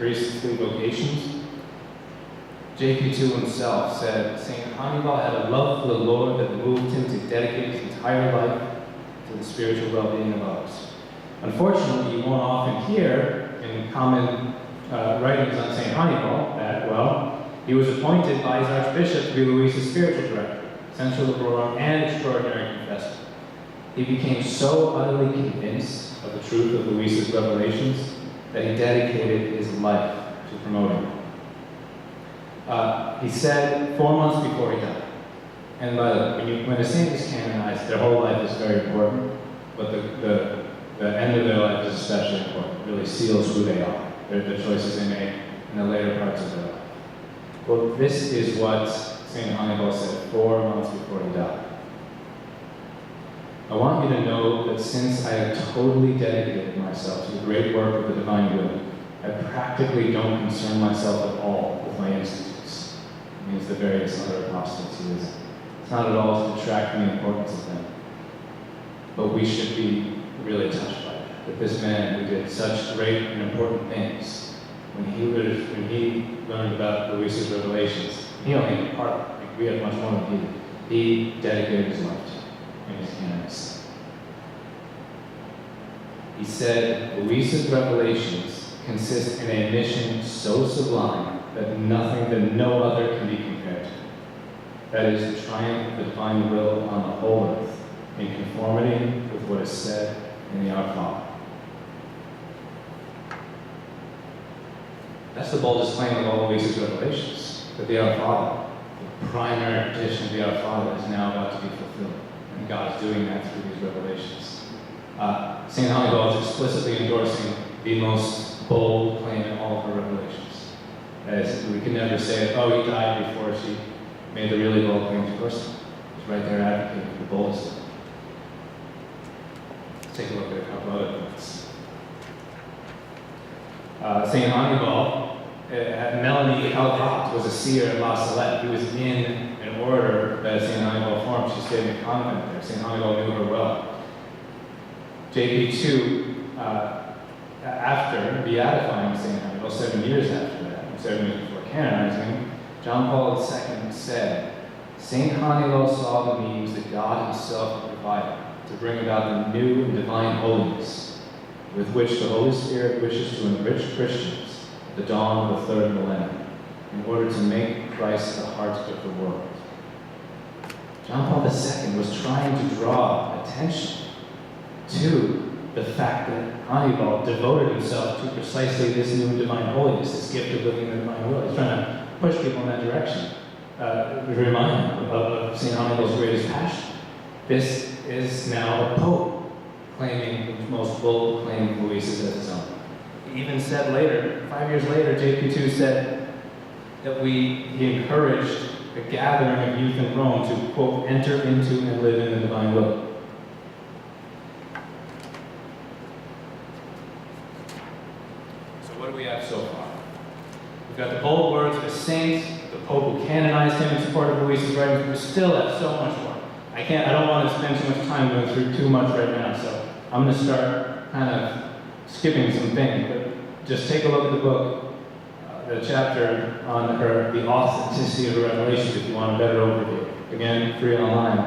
priestly vocations. JP2 himself said, St. Hannibal had a love for the Lord that moved him to dedicate his entire life to the spiritual well-being of others. Unfortunately, you won't often hear in common writings on St. Hannibal that, well, he was appointed by his archbishop to be Luisa's spiritual director, essential librorum, and extraordinary confessor. He became so utterly convinced of the truth of Luisa's revelations that he dedicated his life to promoting them. He said 4 months before he died, and by the way, when a saint is canonized, their whole life is very important, but the end of their life is especially important. It really seals who they are, the choices they make in the later parts of their life. Well, this is what St. Hannibal said 4 months before he died. I want you to know that since I have totally dedicated myself to the great work of the divine will, I practically don't concern myself at all with my institutes. It means the various other apostates he was in. It's not at all to detract from the importance of them. But we should be really touched by that this man who did such great and important things, when he learned about Luisa's revelations, he only had part of it. We had much more than he did. He dedicated his life to it in his canons. He said, Luisa's revelations consist in a mission so sublime that no other can be compared to. That is the triumph of the divine will on the whole earth, in conformity with what is said in the Our Father. That's the boldest claim of all Luisa's revelations, that the Our Father, the primary petition of the Our Father, is now about to be fulfilled. And God is doing that through these revelations. St. Hannibal is explicitly endorsing the most bold claim in all of her revelations. As we can never say, oh, he died before she made the really bold claim. Of course, he's right there advocating for the boldest of them. Let's take a look at a couple other points. St. Hannibal, Melanie Calvat was a seer at La Salette. He was in an order that St. Hannibal formed. She stayed in a convent there. St. Hannibal knew her well. JP2, after beatifying St. Hannibal, 7 years after that, 7 years before canonizing him, John Paul II said, St. Hannibal saw the means that God himself provided to bring about the new and divine holiness with which the Holy Spirit wishes to enrich Christians at the dawn of the third millennium in order to make Christ the heart of the world. John Paul II was trying to draw attention to the fact that Hannibal devoted himself to precisely this new and divine holiness, this gift of living in the divine will. He's trying to push people in that direction. Remind them of St. Hannibal's greatest passion. This is now a pope claiming the most bold claim of Luisa's as his own. He even said later, 5 years later, JP2 said that he encouraged a gathering of youth in Rome to, quote, enter into and live in the divine will. So what do we have so far? We've got the bold words of a saint, the Pope who canonized him in support of Luisa's writings, but we still have so much more. I don't want to spend too much time going through too much right now, so I'm going to start kind of skipping some things, but just take a look at the book, the chapter on the authenticity of the revelations if you want a better overview. Again, free online.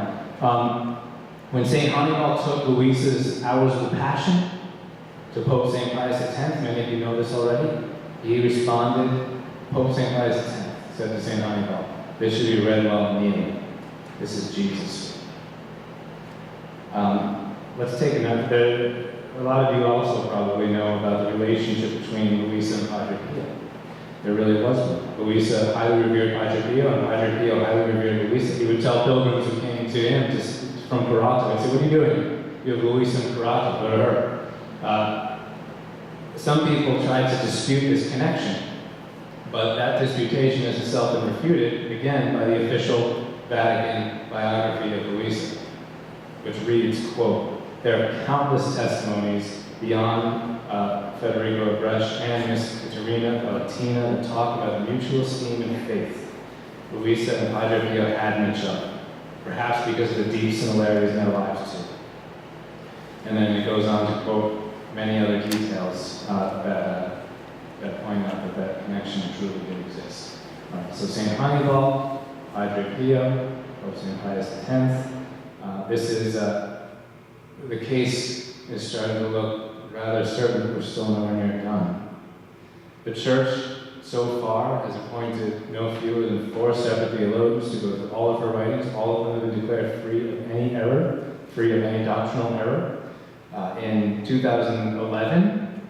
When St. Hannibal took Luisa's Hours of the Passion to Pope St. Pius X, many of you know this already, he responded, Pope St. Pius X said to St. Hannibal, this should be read while kneeling. This is Jesus. Let's take another. A lot of you also probably know about the relationship between Luisa and Padre Pio. There really was one. Luisa highly revered Padre Pio, and Padre Pio highly revered Luisa. He would tell pilgrims who came to him from Piccarreta, he'd say, what are you doing? You have Luisa and Piccarreta, go to her. Some people tried to dispute this connection, but that disputation is itself been refuted, again, by the official Vatican biography of Luisa, which reads, quote, there are countless testimonies beyond Federico Bresch and Miss Caterina Valentina that talk about the mutual esteem and faith Luisa and Padre Pio had in each other, perhaps because of the deep similarities in their lives too. And then it goes on to quote many other details that that point out that that connection truly did exist. So St. Hannibal, Padre Pio, Pope St. Pius X. This is, the case is starting to look rather certain, but we're still nowhere near done. The Church, so far, has appointed no fewer than 4 separate theologians to go through all of her writings. All of them have been declared free of any error, free of any doctrinal error. In 2011,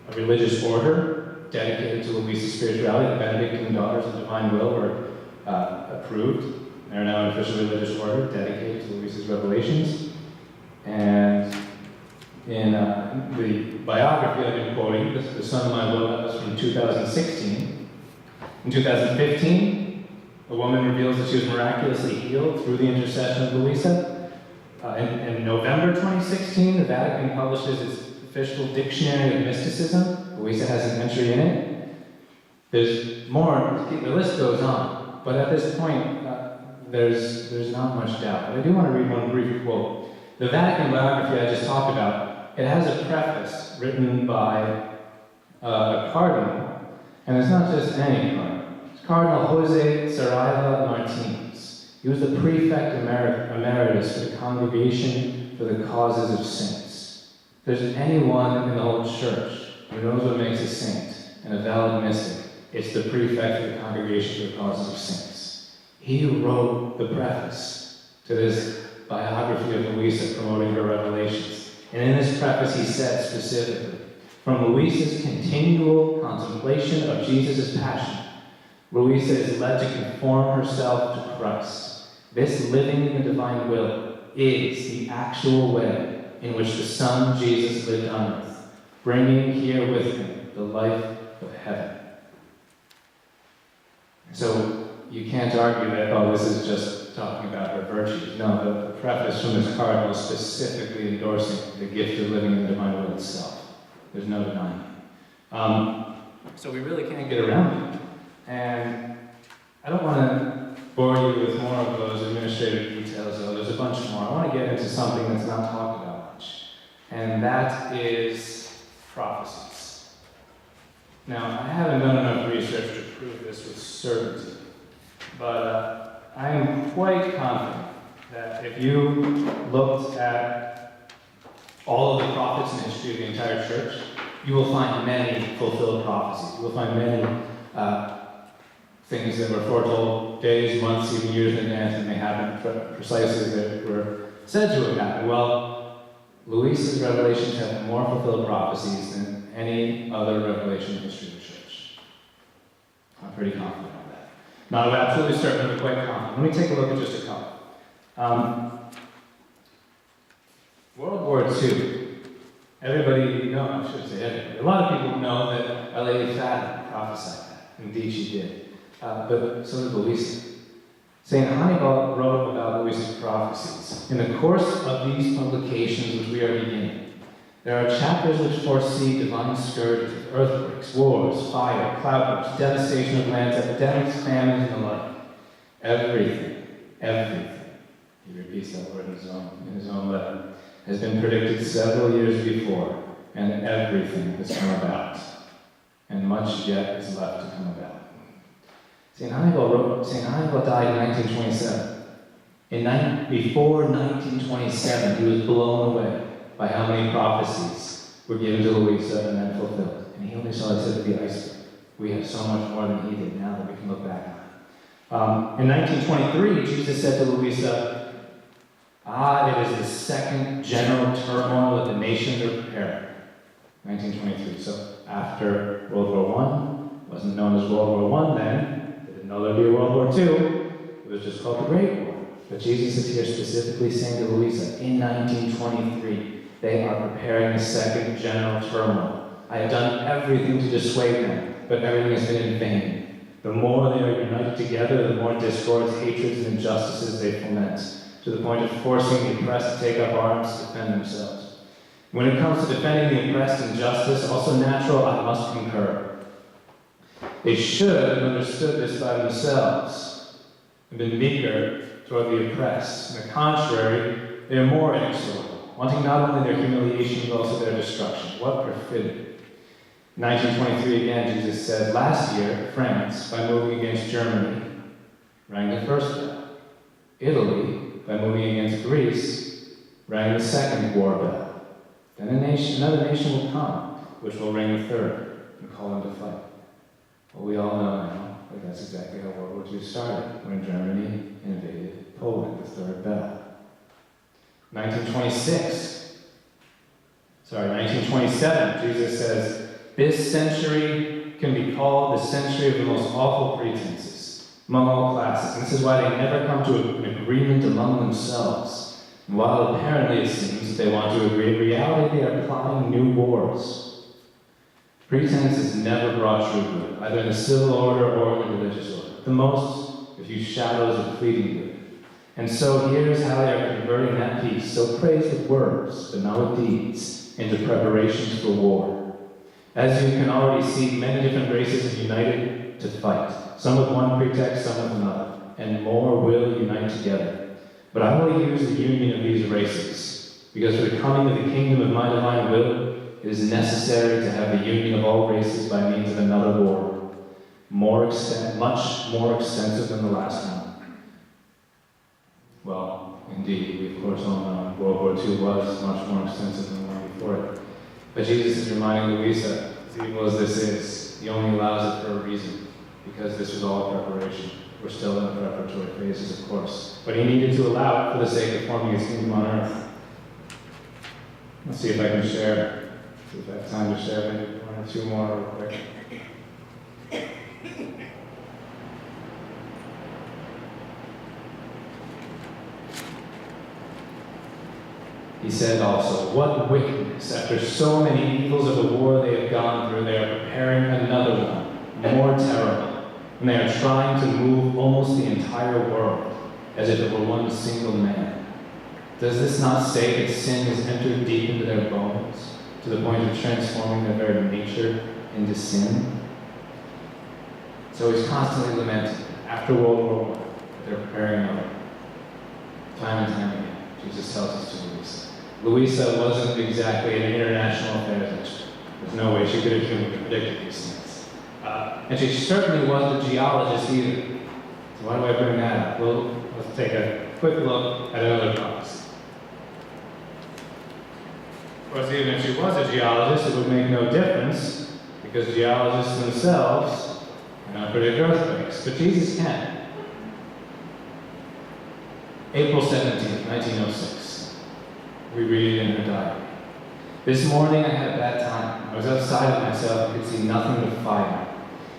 a religious order dedicated to Luisa's spirituality, the Benedictine Daughters of Divine Will, were approved. They're now an official religious order dedicated to Luisa's revelations. And in the biography I've been quoting, The Son of My Will, that was from 2016. In 2015, a woman reveals that she was miraculously healed through the intercession of Luisa. In November 2016, the Vatican publishes its official Dictionary of Mysticism. Luisa has an entry in it. There's more, the list goes on, but at this point, there's not much doubt. But I do want to read one brief quote. The Vatican biography I just talked about, it has a preface written by a cardinal, and it's not just any cardinal. It's Cardinal Jose Saraiva Martinez. He was the prefect emeritus for the Congregation for the Causes of Saints. If there's anyone in the whole church who knows what makes a saint and a valid mystic, it's the prefect for the Congregation for the Causes of Saints. He wrote the preface to this biography of Luisa promoting her revelations. And in this preface he said specifically, from Luisa's continual contemplation of Jesus' passion, Luisa is led to conform herself to Christ. This living in the divine will is the actual way in which the Son Jesus lived on earth, bringing here with him the life of heaven. So you can't argue that, oh, this is just talking about her virtues. No, the preface from this cardinal is specifically endorsing the gift of living in the divine will itself. There's no denying it. So we really can't get around it. And I don't want to bore you with more of those administrative details, though. There's a bunch more. I want to get into something that's not talked about much, and that is prophecies. Now, I haven't done enough research to prove this with certainty, but I am quite confident that if you looked at all of the prophets in the history of the entire church, you will find many fulfilled prophecies. You will find many things that were foretold days, months, even years in advance, and they happened precisely as they were said to have happened. Well, Luisa's revelations have more fulfilled prophecies than any other revelation in the history of the church. I'm pretty confident on that. Not absolutely certain, but quite confident. Let me take a look at just a couple. World War II. Everybody knows, I should say everybody. A lot of people know that Our Lady of Fatima prophesied that. Indeed, she did. But so did Luisa. St. Hannibal wrote about Luisa's prophecies. In the course of these publications which we are beginning, there are chapters which foresee divine scourges, earthquakes, wars, fire, cloudbursts, devastation of lands, epidemics, famines, and the like. Everything, he repeats that word in his own letter, has been predicted several years before, and everything has come about. And much yet is left to come about. St. Hannibal died in 1927. Before 1927, he was blown away by how many prophecies were given to Luisa and then fulfilled. And he only saw the tip of the iceberg. We have so much more than he did now that we can look back on. In 1923, Jesus said to Luisa, it is the second general turmoil that the nations are preparing. 1923. So after World War I, wasn't known as World War I then. They didn't know there'd be a World War II. It was just called the Great War. But Jesus is here specifically saying to Luisa, in 1923, they are preparing a second general turmoil. I have done everything to dissuade them, but everything has been in vain. The more they are united together, the more discords, hatreds, and injustices they foment, to the point of forcing the oppressed to take up arms to defend themselves. When it comes to defending the oppressed and justice, also natural, I must concur. They should have understood this by themselves and been meeker toward the oppressed. On the contrary, they are more inexorable, wanting not only their humiliation but also their destruction. What perfidy! 1923 again, Jesus said, last year, France, by moving against Germany, rang the first bell. Italy, by moving against Greece, rang the second war bell. Then another nation will come, which will ring the third, and call them to fight. Well, we all know now that that's exactly how World War II started, when Germany invaded Poland, the third bell. 1927, Jesus says, this century can be called the century of the most awful pretenses among all classes. And this is why they never come to an agreement among themselves. And while apparently it seems that they want to agree, in reality they are plotting new wars. Pretense has never brought true good, either in the civil order or in the religious order. The most, a few shadows of fleeting good. And so here's how they are converting that peace, so praised with words, but not with deeds, into preparations for war. As you can already see, many different races have united to fight, some with one pretext, some with another, and more will unite together. But I will use the union of these races, because for the coming of the kingdom of my divine will, it is necessary to have the union of all races by means of another war, much more extensive than the last one. Well, indeed, we of course all know World War II was much more extensive than the one before it. But Jesus is reminding Luisa, as evil as this is, he only allows it for a reason, because this was all preparation. We're still in the preparatory phases, of course. But he needed to allow it for the sake of forming his kingdom on earth. Let's see if I can share, see if I have time to share maybe one or two more real quick. He said also, what wickedness! After so many evils of the war they have gone through, they are preparing another one, more terrible. And they are trying to move almost the entire world, as if it were one single man. Does this not say that sin has entered deep into their bones, to the point of transforming their very nature into sin? So he's constantly lamenting, after World War I, that they're preparing another. Time and time again, Jesus tells us to Luisa. Luisa wasn't exactly an international affairs expert. There's no way she could have humanly predicted these things. And she certainly wasn't a geologist either. So why do I bring that up? Well, let's take a quick look at another prophecy. Of course, even if she was a geologist, it would make no difference, because geologists themselves cannot predict earthquakes. But Jesus can. April 17th, 1906. We read it in her diary. This morning I had a bad time. I was outside of myself and could see nothing but fire.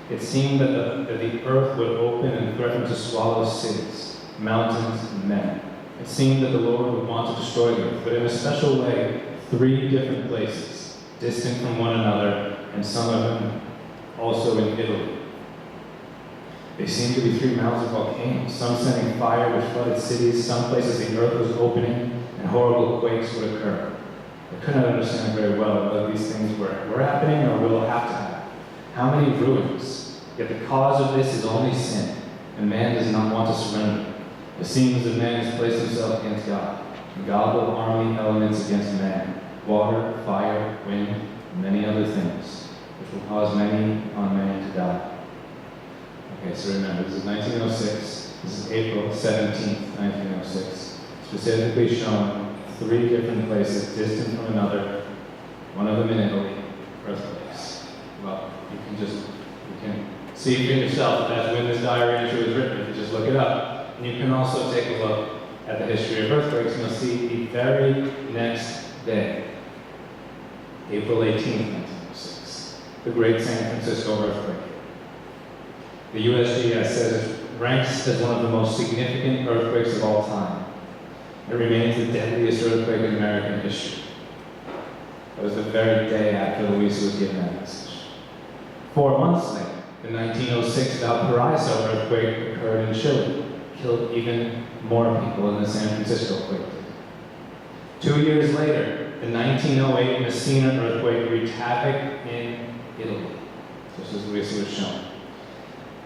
It seemed that the earth would open and threaten to swallow cities, mountains, and men. It seemed that the Lord would want to destroy the earth, but in a special way, 3 different places, distant from one another, and some of them also in Italy. They seemed to be 3 mountains of volcanoes, some sending fire which flooded cities, some places the earth was opening, and horrible quakes would occur. I could not understand very well whether these things were happening or will have to happen. How many ruins? Yet the cause of this is only sin, and man does not want to surrender. It seems that man has placed himself against God, and God will arm the elements against man, water, fire, wind, and many other things, which will cause many on man to die. Okay, so remember, this is 1906. This is April 17th, 1906. Specifically showing 3 different places distant from another, one of them in Italy, earthquakes. Well, you can see for yourself that that's when this diary entry was written, if you just look it up. And you can also take a look at the history of earthquakes, and you'll see the very next day, April 18th, 1906, the Great San Francisco earthquake. The USGS says it ranks as one of the most significant earthquakes of all time. It remains the deadliest earthquake in American history. It was the very day after Luisa was given that message. 4 months later, the 1906 Valparaiso earthquake occurred in Chile, killed even more people than the San Francisco quake did. 2 years later, the 1908 Messina earthquake wreaked havoc in Italy, just as Luisa was shown.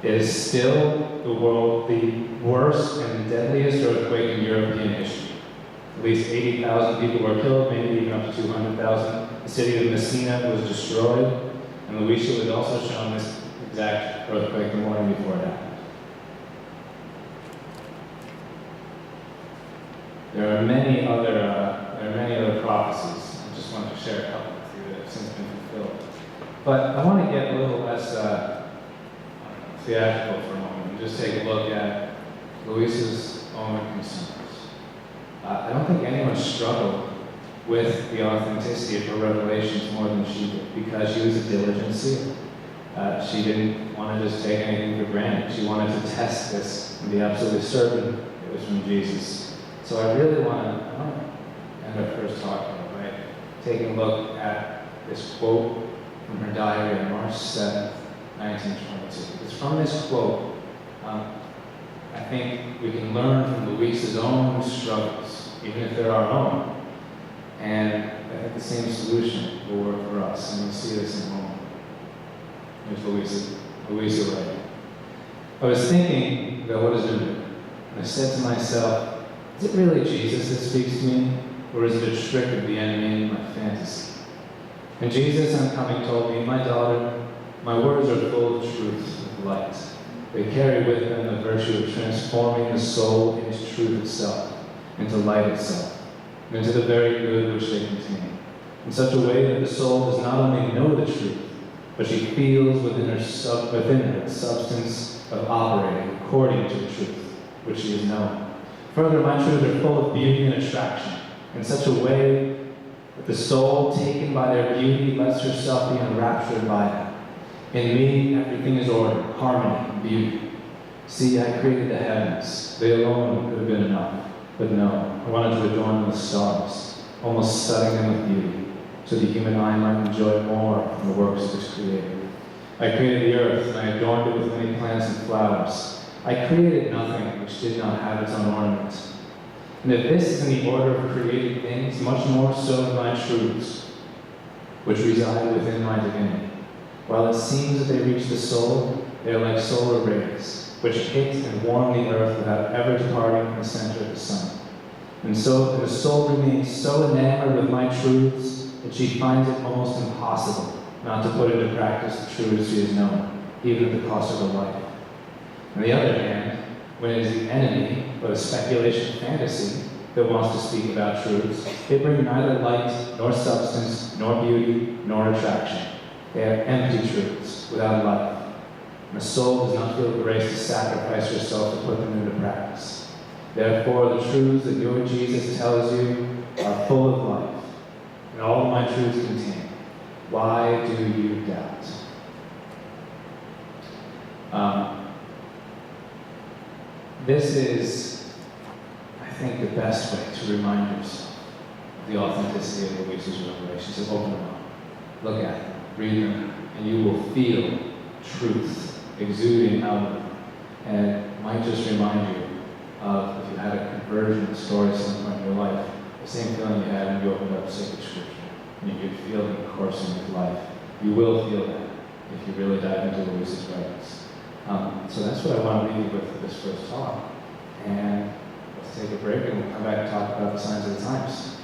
It is still the worst and deadliest earthquake in European history. At least 80,000 people were killed, maybe even up to 200,000. The city of Messina was destroyed, And Luisa was also shown this exact earthquake the morning before it happened. There are many other prophecies. I just wanted to share a couple with you that have since been fulfilled. But I want to get a little less theatrical for a moment and just take a look at Luisa's own concerns. I don't think anyone struggled with the authenticity of her revelations more than she did, because she was a diligent seer. She didn't want to just take anything for granted. She wanted to test this and be absolutely certain it was from Jesus. So I really want to end our first talk here by taking a look at this quote from her diary on March 7th, 1922. It's from this quote, I think we can learn from Luisa's own struggles, even if they're our own. And I think the same solution will work for us, and we'll see this in a moment. Here's Luisa writing. I was thinking about what has been written, and I said to myself, is it really Jesus that speaks to me, or is it a trick of the enemy in my fantasy? And Jesus, on coming, told me, my daughter, my words are full of truth and light. They carry with them the virtue of transforming the soul into truth itself, into light itself, and into the very good which they contain, in such a way that the soul does not only know the truth, but she feels within her the substance of operating according to the truth which she has known. Further, my truths are full of beauty and attraction, in such a way that the soul, taken by their beauty, lets herself be enraptured by them. In me, everything is order, harmony, and beauty. See, I created the heavens. They alone could have been enough. But no, I wanted to adorn them with stars, almost studding them with beauty, so the human eye might enjoy more from the works of its creator. I created the earth, and I adorned it with many plants and flowers. I created nothing which did not have its own ornament. And if this is in the order of created things, much more so in my truths, which reside within my divinity. While it seems that they reach the soul, they are like solar rays, which hit and warm the earth without ever departing from the center of the sun. And so the soul remains so enamored with my truths that she finds it almost impossible not to put into practice the truths she has known, even at the cost of her life. On the other hand, when it is the enemy, or the speculation fantasy, that wants to speak about truths, they bring neither light, nor substance, nor beauty, nor attraction. They are empty truths, without life. And the soul does not feel the grace to sacrifice herself to put them into practice. Therefore, the truths that your Jesus tells you are full of life, and all my truths contain. Why do you doubt? This is, I think, the best way to remind yourself of the authenticity of Luisa's revelations. So open them up, look at them, read them, and you will feel truth exuding out of them. And it might just remind you of, if you had a conversion story at some point in your life, the same feeling you had when you opened up sacred scripture. And you could feel it coursing with life. You will feel that if you really dive into Luisa's writings. So that's what I want to leave you with for this first talk. And let's take a break and we'll come back and talk about the signs of the times.